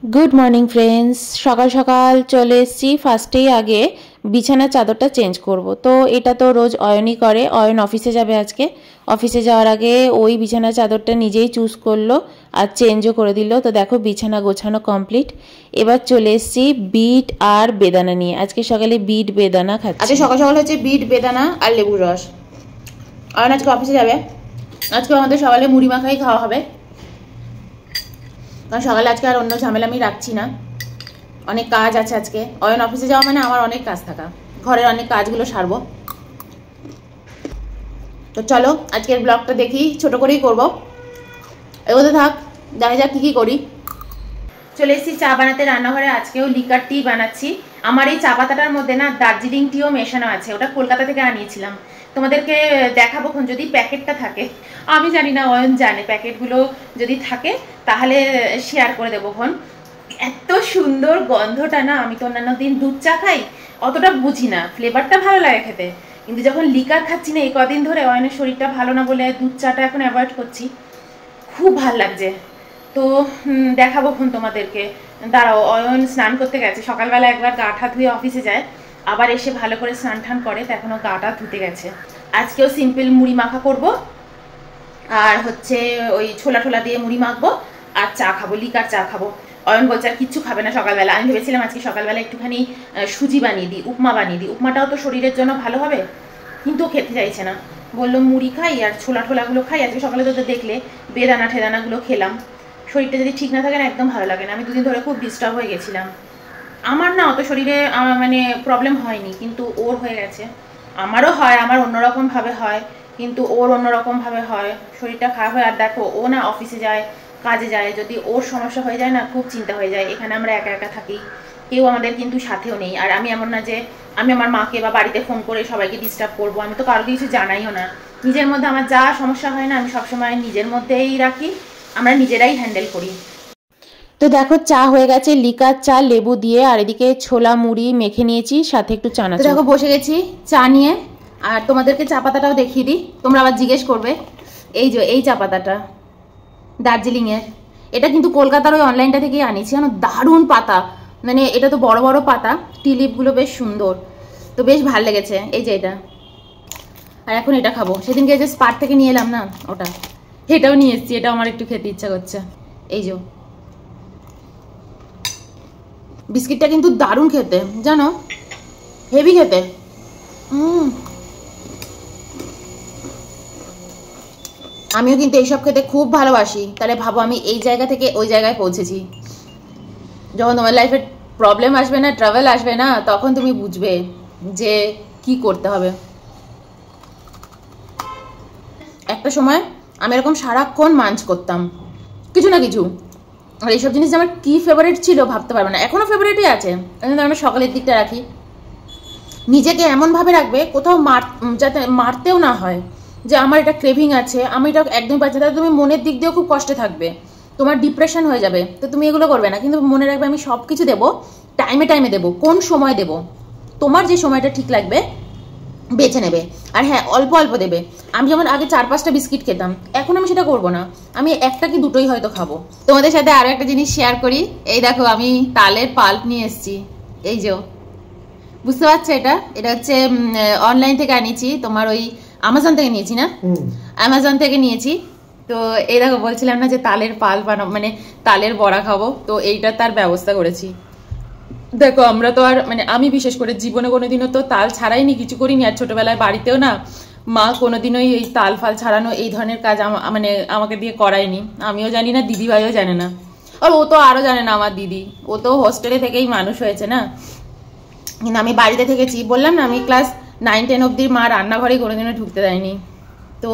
Good morning friends सकाल सकाल चले एसेছি फार्स्टेই आगे बिछाना चादरটা চেঞ্জ করব। তো এটা তো রোজ অয়নই করে। অয়ন অফিসে যাবে আজকে। অফিসে যাওয়ার আগে ওই বিছানা চাদরটা নিজেই চুজ করলো আর চেঞ্জও করে দিল। তো দেখো বিছানা গোছানো কমপ্লিট। এবার চলে এসেছি বিট আর বেদানা নিয়ে। আজকে সকালে বিট বেদানা খাচ্ছি। আজকে সকাল সকাল হচ্ছে বিট বেদানা আর লেবুর রস। অয়ন আজকে অফিসে যাবে। আজকে আমাদের সকালে মুড়ি মাখাই খাওয়া হবে। কারণ সকালে আজকে আর অন্য ঝামেলা আমি রাখছি না, অনেক কাজ আছে আজকে। অয়ন অফিসে যাওয়া মানে আমার অনেক কাজ থাকা, ঘরের অনেক কাজগুলো সারবো। তো চলো আজকের ব্লগটা দেখি, ছোট করেই করবো, এগোতে থাক, দেখা যাক কী করি। চলে এসেছি চা বানাতে রান্নাঘরে। আজকেও লিকার টি বানাচ্ছি। আমার এই চা পাতাটার মধ্যে না দার্জিলিং টিও মেশানো আছে, ওটা কলকাতা থেকে আনিয়েছিলাম। তোমাদেরকে দেখাবো যদি প্যাকেটটা থাকে। আমি জানি না, অয়ন জানে। প্যাকেটগুলো যদি থাকে তাহলে শেয়ার করে দেবো। এত সুন্দর গন্ধটা না, আমি তো অন্যান্য দিন দুধ চা খাই, অতটা বুঝি না, ফ্লেভারটা ভালো লাগে খেতে। কিন্তু যখন লিকার খাচ্ছি না এই কদিন ধরে, অয়নের শরীরটা ভালো না বলে দুধ চাটা এখন অ্যাভয়েড করছি, খুব ভাল লাগছে। তো দেখাবো তোমাদেরকে। দাঁড়াও, অয়ন স্নান করতে গেছে। সকালবেলা একবার গা ঠা ধুয়ে অফিসে যায়, আবার এসে ভালো করে স্নান টান করে, তো এখনও গাটা ধুতে গেছে। আজকেও সিম্পল মুড়ি মাখা করব, আর হচ্ছে ওই ছোলা টোলা দিয়ে মুড়ি মাখবো আর চা খাবো, লিকার চা খাবো। অয়ন বলছে আর কিচ্ছু খাবে না সকালবেলা। আমি ভেবেছিলাম আজকে সকালবেলা একটুখানি সুজি বানিয়ে দিই, উপমা বানিয়ে দিই, উপমাটাও তো শরীরের জন্য ভালো হবে, কিন্তু খেতে চাইছে না। বললো মুড়ি খাই আর ছোলা টোলাগুলো খাই। আজকে সকালে তো দেখলে বেদানা ঠেদানাগুলো খেলাম। শরীরটা যদি ঠিক না থাকে না একদম ভালো লাগে না। আমি দুদিন ধরে খুব ডিস্টার্ব হয়ে গেছিলাম। আমার না অত শরীরে মানে প্রবলেম হয়নি, কিন্তু ওর হয়ে গেছে। আমারও হয়, আমার অন্যরকমভাবে হয়, কিন্তু ওর অন্যরকমভাবে হয়, শরীরটা খারাপ হয়। আর দেখো ও না অফিসে যায়, কাজে যায়, যদি ওর সমস্যা হয়ে যায় না খুব চিন্তা হয়ে যায়। এখানে আমরা একা একা থাকি, কেউ আমাদের কিন্তু সাথেও নেই। আর আমি এমন না যে আমি আমার মাকে বা বাড়িতে ফোন করে সবাইকে ডিস্টার্ব করবো, আমি তো কারোকে কিছু জানাইও না। নিজের মধ্যে আমার যা সমস্যা হয় না আমি সবসময় নিজের মধ্যেই রাখি, আমরা নিজেরাই হ্যান্ডেল করি। তো দেখো চা হয়ে গেছে, লিকার চা লেবু দিয়ে, আর এদিকে ছোলা মুড়ি মেখে নিয়েছি, সাথে একটু চানাচুর। দেখো বসে গেছি চা নিয়ে। আর তোমাদেরকে চা পাতাটাও দেখিয়ে দিই, তোমরা আবার জিজ্ঞেস করবে। এই যে এই চা পাতাটা দার্জিলিংয়ের, এটা কিন্তু কলকাতার ওই অনলাইনটা থেকেই আনিয়েছি। দারুণ পাতা, মানে এটা তো বড় বড় পাতা, টিলিপগুলো বেশ সুন্দর, তো বেশ ভালো লেগেছে। এই যে এটা, আর এখন এটা খাবো। সেদিনকে যে স্পার থেকে নিয়ে এলাম না ওটা, এটাও নিয়ে এসেছি, এটা আমার একটু খেতে ইচ্ছা করছে। এই যে বিস্কিটটা কিন্তু দারুণ খেতে, জানো, হেভি খেতে। আমিও কিন্তু এইসব খেতে খুব ভালোবাসি। তাহলে ভাবো আমি এই জায়গা থেকে ওই জায়গায় পৌঁছেছি। যখন তোমার লাইফে প্রবলেম আসবে না, ট্রাভেল আসবে না, তখন তুমি বুঝবে যে কি করতে হবে। একটা সময় আমি এরকম সারাক্ষণ মাঞ্চ করতাম কিছু না কিছু, আর এইসব জিনিস আমার কি ফেভারিট ছিল ভাবতে পারবে না। এখনো ফেভারিটই আছে। আমরা সকালের দিকটা রাখি, নিজেকে এমনভাবে রাখবে কোথাও যাতে মারতেও না হয় যে আমার এটা ক্রেভিং আছে, আমি এটা একদমই পাচ্ছি না। তাহলে তুমি মনের দিক দিয়েও খুব কষ্টে থাকবে, তোমার ডিপ্রেশন হয়ে যাবে। তো তুমি এগুলো করবে না, কিন্তু মনে রাখবে আমি সব কিছু দেবো, টাইমে টাইমে দেবো, কোন সময় দেবো, তোমার যে সময়টা ঠিক লাগবে বেছে নেবে। আর হ্যাঁ, অল্প অল্প দেবে। আমি যেমন আগে 4-5টা বিস্কিট খেতাম, এখন আমি সেটা করবো না, আমি একটা কি দুটোই হয়তো খাবো। তোমাদের সাথে আরো একটা জিনিস শেয়ার করি। এই দেখো আমি তালের পাল্প নিয়ে এসেছি। এই যে বুঝতে পারছো, এটা হচ্ছে অনলাইন থেকে আনিয়েছি, তোমার ওই অ্যামাজন থেকে নিয়েছি না, অ্যামাজন থেকে নিয়েছি। তো এই দেখো বলছিলাম না যে তালের পাল্প মানে তালের বড়া খাবো, তো এইটা তার ব্যবস্থা করেছি। দেখো আমরা তো আর মানে আমি বিশেষ করে জীবনে কোনোদিনও তো তাল ছাড়াইনি, কিছু করিনি। আর ছোটবেলায় বাড়িতেও না মা কোনোদিনই এই তাল ফাল ছাড়ানো এই ধরনের কাজ মানে আমাকে দিয়ে করায়নি। আমিও জানি না, দিদিভাইও জানে না, আর ও তো আরও জানে না। আমার দিদি, ও তো হোস্টেলে থেকেই মানুষ হয়েছে না, কিন্তু আমি বাড়িতে থেকেছি। বললাম না আমি ক্লাস 9-10 অব্দি মা রান্নাঘরে কোনোদিনও ঢুকতে দেয়নি। তো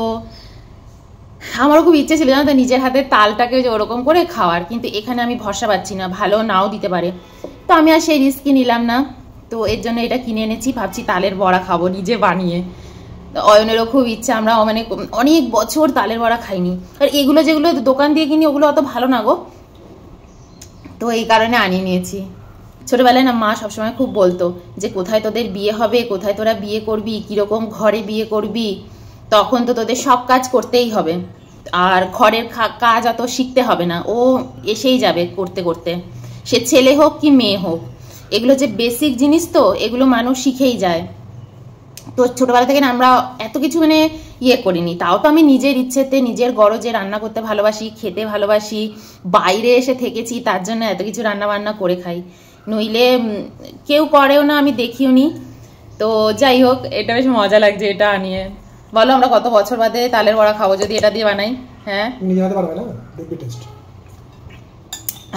আমারও খুব ইচ্ছে ছিল জানো তো নিজের হাতে তালটাকে যে ওরকম করে খাওয়ার, কিন্তু এখানে আমি ভরসা পাচ্ছি না, ভালো নাও দিতে পারে। তো আমি আর সেই রিস্কই নিলাম না, তো এর জন্য এটা কিনে এনেছি। ভাবছি তালের বড়া খাবো নিজে বানিয়ে। অয়নেরও খুব ইচ্ছা, আমরা মানে অনেক বছর তালের বড়া খাইনি। আর এগুলো যেগুলো দোকান দিয়ে কিনি ওগুলো অত ভালো না গো, তো এই কারণে আনিয়ে নিয়েছি। ছোটবেলায় না মা সবসময় খুব বলতো যে কোথায় তোদের বিয়ে হবে, কোথায় তোরা বিয়ে করবি, কিরকম ঘরে বিয়ে করবি, তখন তো তোদের সব কাজ করতেই হবে, আর ঘরের কাজ অত শিখতে হবে না, ও এসেই যাবে করতে করতে। সে ছেলে হোক কি মেয়ে হোক, এগুলো যে বেসিক জিনিস, তো এগুলো মানুষ শিখেই যায়। তো ছোটবেলা থেকে আমরা এত কিছু মানে করিনি, তাও তো আমি নিজের ইচ্ছেতে নিজের গরজে রান্না করতে ভালোবাসি, খেতে ভালোবাসি, বাইরে এসে থেকেছি তার জন্য এত কিছু রান্না বান্না করে খাই, নইলে কেউ করেও না, আমি দেখিও নি। তো যাই হোক, এটা বেশ মজা লাগছে এটা নিয়ে। বলো আমরা কত বছর বাদে তালের বড়া খাবো যদি এটা দিয়ে বানাই। হ্যাঁ,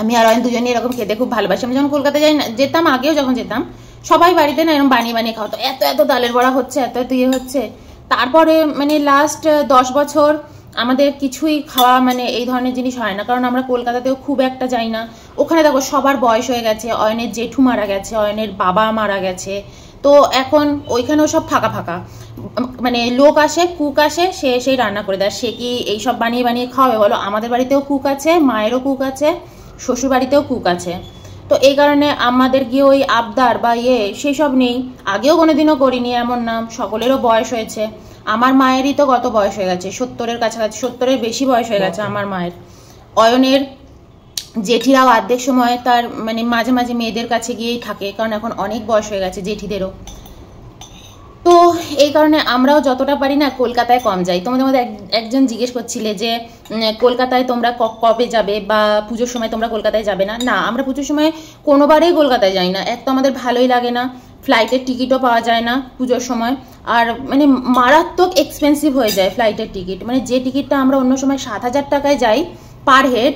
আমি আর অয়ন দুজনে এরকম খেতে খুব ভালোবাসি। আমি যখন কলকাতা যেতাম, আগেও যখন যেতাম, সবাই বাড়িতে না এরকম বানিয়ে বানিয়ে খাওয়াতো, এত এত তালের বড়া হচ্ছে, এত এত হচ্ছে। তারপরে মানে লাস্ট 10 বছর আমাদের কিছুই খাওয়া মানে এই ধরনের জিনিস হয় না, কারণ আমরা কলকাতাতেও খুব একটা যাই না। ওখানে দেখো সবার বয়স হয়ে গেছে, অয়নের জেঠু মারা গেছে, অয়নের বাবা মারা গেছে, তো এখন ওইখানেও সব ফাঁকা ফাঁকা, মানে লোক আসে, কুক আসে, সে সেই রান্না করে দেয়। সে কি এইসব বানিয়ে বানিয়ে খাওয়াবে বলো? আমাদের বাড়িতেও কুক আছে, মায়েরও কুক আছে, শ্বশুর বাড়িতেও কুক আছে। তো এই কারণে আমাদের গিয়ে ওই আবদার বা সেই সব নেই। আগেও কোনোদিনও করিনি, এমন না, সকলেরও বয়স হয়েছে। আমার মায়েরই তো কত বয়স হয়ে গেছে, 70-এর কাছাকাছি, 70-এর বেশি বয়স হয়ে গেছে আমার মায়ের। অয়নের জেঠিরাও অর্ধেক সময় তার মানে মাঝে মাঝে মেয়েদের কাছে গিয়েই থাকে, কারণ এখন অনেক বয়স হয়ে গেছে জেঠিদেরও। তো এই কারণে আমরাও যতটা পারি না কলকাতায় কম যাই। তোমাদের মধ্যে একজন জিজ্ঞেস করছিলে যে কলকাতায় তোমরা কবে যাবে, বা পুজোর সময় তোমরা কলকাতায় যাবে না। না, আমরা পুজোর সময় কোনোবারেই কলকাতায় যাই না। এক তো আমাদের ভালোই লাগে না, ফ্লাইটের টিকিটও পাওয়া যায় না পুজোর সময়, আর মানে মারাত্মক এক্সপেন্সিভ হয়ে যায় ফ্লাইটের টিকিট। মানে যে টিকিটটা আমরা অন্য সময় 7,000 টাকায় যাই পার হেড,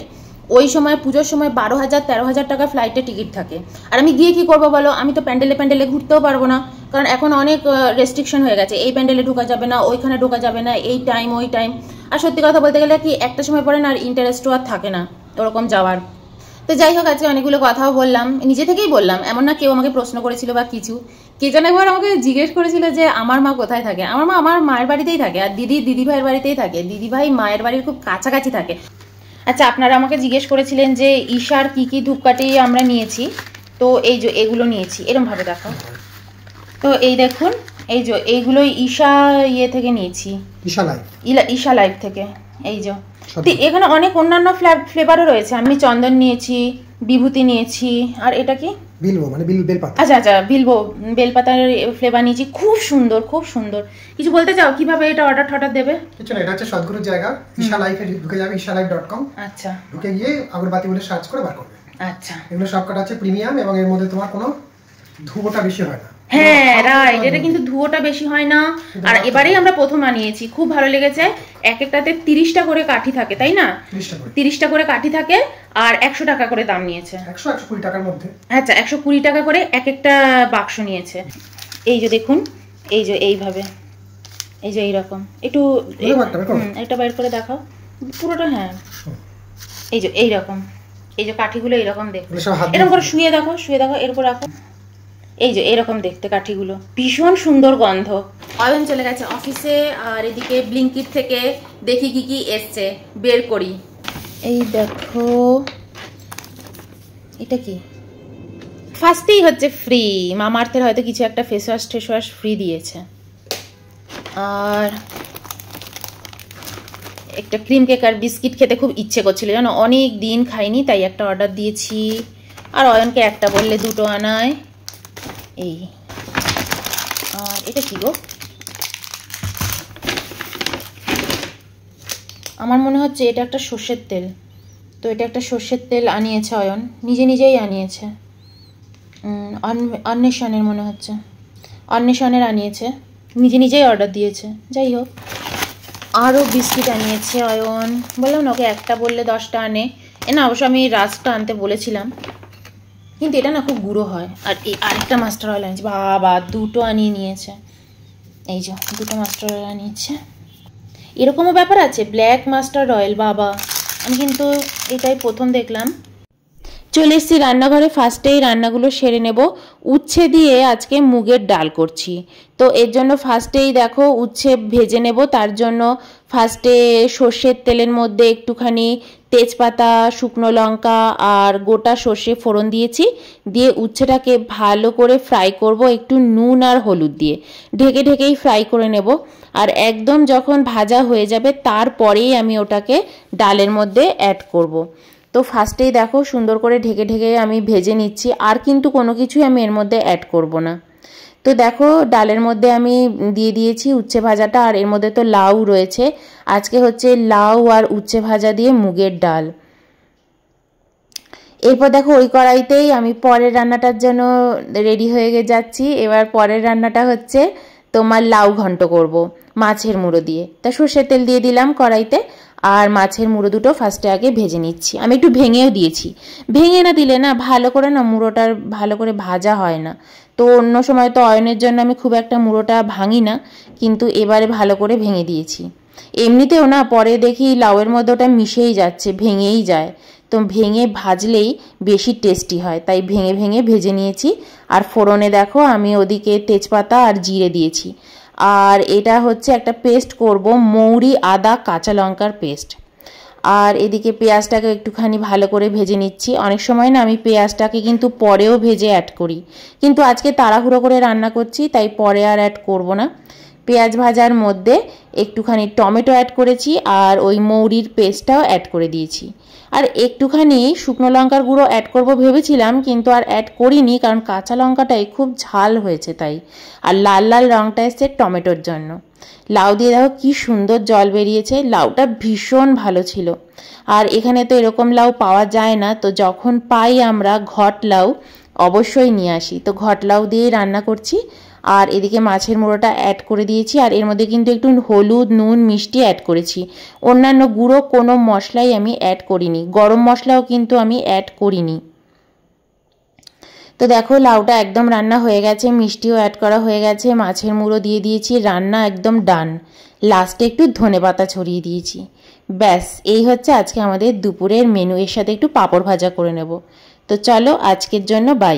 ওই সময় পুজোর সময় 12,000-13,000 টাকা ফ্লাইটের টিকিট থাকে। আর আমি গিয়ে কি করবো বলো? আমি তো প্যান্ডেলে প্যান্ডেলে ঘুরতেও পারবো না, কারণ এখন অনেক রেস্ট্রিকশন হয়ে গেছে, এই প্যান্ডেলে ঢোকা যাবে না, ওইখানে ঢোকা যাবে না, এই টাইম ওই টাইম। আর সত্যি কথা বলতে গেলে কি, একটা সময় পরে না আর ইন্টারেস্টও আর থাকে না ওরকম যাওয়ার। তো যাই হোক, আজকে অনেকগুলো কথাও বললাম, নিজে থেকেই বললাম, এমন না কেউ আমাকে প্রশ্ন করেছিল বা কিছু। কে যেন একবার আমাকে জিজ্ঞেস করেছিল যে আমার মা কোথায় থাকে। আমার মা আমার মায়ের বাড়িতেই থাকে, আর দিদি ভাইয়ের বাড়িতেই থাকে। দিদি ভাই মায়ের বাড়ির খুব কাছাকাছি থাকে। আচ্ছা, আপনারা আমাকে জিজ্ঞেস করেছিলেন যে ঈশার কি কি ধূপকাঠি আমরা নিয়েছি। তো এই যে এগুলো নিয়েছি, এরকম ভাবে দেখো। তো এই দেখুন, এই যে এইগুলো ঈশা থেকে নিয়েছি, ঈশা লাইভ থেকে। এই যে এখানে অনেক অন্যান্য ফ্লেভারও রয়েছে। আমি চন্দন নিয়েছি, বিভূতি নিয়েছি, আর এটা কি বিলবো মানে বেলপাতা। আচ্ছা আচ্ছা, বিলবো বেলপাতার ফ্লেভার নিয়েছি। খুব সুন্দর, খুব সুন্দর। কিছু বলতে চাও কিভাবে এটা অর্ডার দেবে? কিছু না, এটা হচ্ছে সদগুরুর জায়গা। ঈশা লাইফে ঢুকে যাবে, ishalife.com। আচ্ছা, ঢুকে গিয়ে আগরবাতি বলে সার্চ করে বার করবে। আচ্ছা, এগুলো সবকটা আছে প্রিমিয়াম, এবং এর মধ্যে তোমার কোনো ধুবোটা বেশি হয় না। হ্যাঁ রাইট, এটা কিন্তু ধুয়োটা বেশি হয় না। আর এবারেই আমরা প্রথম আনিয়েছি, খুব ভালো লেগেছে। এক একটাতে 30টা করে কাঠি থাকে, তাই না? 30টা করে কাঠি থাকে, আর 100 টাকা করে দাম নিয়েছে। 100-120 টাকার মধ্যে। আচ্ছা, 120 টাকা করে এক একটা বাক্স নিয়েছে। এই যে দেখুন, এই যে এইভাবে, এই যে এইরকম একটু এটা বের করে দেখাও পুরোটা। হ্যাঁ, এই যে এইরকম, এই যে কাঠিগুলো এইরকম দেখতে, এরকম করে শুয়ে দেখো, এরপর রাখো। এই যে এরকম দেখতে কাঠিগুলো, ভীষণ সুন্দর গন্ধ। অয়ন চলে গেছে অফিসে, আর এদিকে ব্লিঙ্কিট থেকে দেখি কি কি এসছে, বের করি। এই দেখো, এটা কি? ফার্স্টেই হচ্ছে ফ্রি, মামাআর্থের হয়তো কিছু একটা ফেস ওয়াশ ফ্রি দিয়েছে। আর একটা ক্রিম কেক আর বিস্কিট খেতে খুব ইচ্ছে করছিল, জানো, অনেক দিন খাইনি, তাই একটা অর্ডার দিয়েছি। আর অয়নকে একটা বললে দুটো আনায়। এই, আর এটা কি গো? আমার মনে হচ্ছে এটা একটা সর্ষের তেল। তো এটা একটা সর্ষের তেল আনিয়েছে অয়ন, নিজেই আনিয়েছে। অন্বেষণের মনে হচ্ছে, অন্বেষণের আনিয়েছে, নিজেই অর্ডার দিয়েছে। যাই হোক, আরও বিস্কিট আনিয়েছে অয়ন। বললাম না ওকে একটা বললে 10টা আনে। না, অবশ্য আমি রাস্কটা আনতে বলেছিলাম, কিন্তু এটা না খুব গুঁড়ো হয়। আর এই আরেকটা মাস্টার অয়েল আনিয়েছে, বাবা 2টো আনিয়ে নিয়েছে। এই যে 2টো মাস্টার অয়েল আনিয়েছে। এরকমও ব্যাপার আছে, ব্ল্যাক মাস্টার্ড অয়েল, বাবা আমি কিন্তু এটাই প্রথম দেখলাম। চলে এসেছি রান্নাঘরে, ফার্স্টেই রান্নাগুলো সেরে নেব। উচ্ছে দিয়ে আজকে মুগের ডাল করছি, তো এর জন্য ফার্স্টেই দেখো উচ্ছে ভেজে নেব। তার জন্য ফার্স্টে সর্ষের তেলের মধ্যে একটুখানি তেজপাতা, শুকনো লঙ্কা আর গোটা সর্ষে ফোড়ন দিয়েছি। দিয়ে উচ্ছেটাকে ভালো করে ফ্রাই করব, একটু নুন আর হলুদ দিয়ে ঢেকেই ফ্রাই করে নেব। আর একদম যখন ভাজা হয়ে যাবে তারপরেই আমি ওটাকে ডালের মধ্যে অ্যাড করব। তো ফার্স্টেই দেখো সুন্দর করে ঢেকে ঢেকে আমি ভেজে নিচ্ছি, আর কিন্তু কোনো কিছুই আমি এর মধ্যে অ্যাড করব না। তো দেখো ডালের মধ্যে আমি দিয়ে দিয়েছি উচ্ছে ভাজাটা, আর এর মধ্যে তো লাউ রয়েছে। আজকে হচ্ছে লাউ আর উচ্ছে ভাজা দিয়ে মুগের ডাল। এরপর দেখো ওই কড়াইতেই আমি পরের রান্নাটার জন্য রেডি হয়ে যাচ্ছি। এবার পরের রান্নাটা হচ্ছে তোমার লাউ ঘন্ট করব মাছের মুড়ো দিয়ে। তা সর্ষের তেল দিয়ে দিলাম কড়াইতে, আর মাছের মুড়ো দুটো ফার্স্টে আগে ভেজে নিচ্ছি। আমি একটু ভেঙেও দিয়েছি, ভেঙে না দিলে না ভালো করে না মুড়োটার ভালো করে ভাজা হয় না। তো অন্য সময় তো অয়নের জন্য আমি খুব একটা মুড়োটা ভাঙি না, কিন্তু এবারে ভালো করে ভেঙে দিয়েছি। এমনিতেও না পরে দেখি লাউয়ের মধ্যে ওটা মিশেই যাচ্ছে, ভেঙেই যায়। তো ভেঙে ভাজলেই বেশি টেস্টি হয়, তাই ভেঙে ভেঙে ভেজে নিয়েছি। আর ফোড়নে দেখো আমি ওদিকে তেজপাতা আর জিরে দিয়েছি। আর এটা হচ্ছে একটা পেস্ট করব, মৌরি আদা কাঁচা লঙ্কার পেস্ট। আর এদিকে পেঁয়াজটাকে একটুখানি ভালো করে ভেজে নিচ্ছি। অনেক সময় না আমি পেঁয়াজটাকে কিন্তু পরেও ভেজে অ্যাড করি, কিন্তু আজকে তাড়াহুড়ো করে রান্না করছি তাই পরে আর অ্যাড করব না। পেঁয়াজ ভাজার মধ্যে একটুখানি টমেটো অ্যাড করেছি, আর ওই মৌরির পেস্টটাও অ্যাড করে দিয়েছি। আর একটুখানি শুকনো লঙ্কার গুঁড়ো অ্যাড করব ভেবেছিলাম, কিন্তু আর অ্যাড করিনি, কারণ কাঁচা লঙ্কাটাই খুব ঝাল হয়েছে তাই। আর লাল লাল রঙটা এসছে টমেটোর জন্য। লাউ দিয়ে দেখো কি সুন্দর জল বেরিয়েছে, লাউটা ভীষণ ভালো ছিল। আর এখানে তো এরকম লাউ পাওয়া যায় না, তো যখন পাই আমরা ঘট লাউ অবশ্যই নিয়ে আসি। তো ঘট লাউ দিয়েই রান্না করছি। আর এদিকে মাছের মুড়োটা অ্যাড করে দিয়েছি, আর এর মধ্যে কিন্তু একটু হলুদ নুন মিষ্টি অ্যাড করেছি। অন্যান্য গুঁড়ো কোনো মশলাই আমি অ্যাড করিনি, গরম মশলাও কিন্তু আমি অ্যাড করিনি। তো দেখো লাউটা একদম রান্না হয়ে গেছে, মিষ্টিও অ্যাড করা হয়ে গেছে, মাছের মুড়ো দিয়ে দিয়েছি, রান্না একদম ডান। লাস্টে একটু ধনেপাতা ছড়িয়ে দিয়েছি। ব্যাস এই হচ্ছে আজকে আমাদের দুপুরের মেনু। এর সাথে একটু পাঁপড় ভাজা করে নেব। তো চলো আজকের জন্য বাই।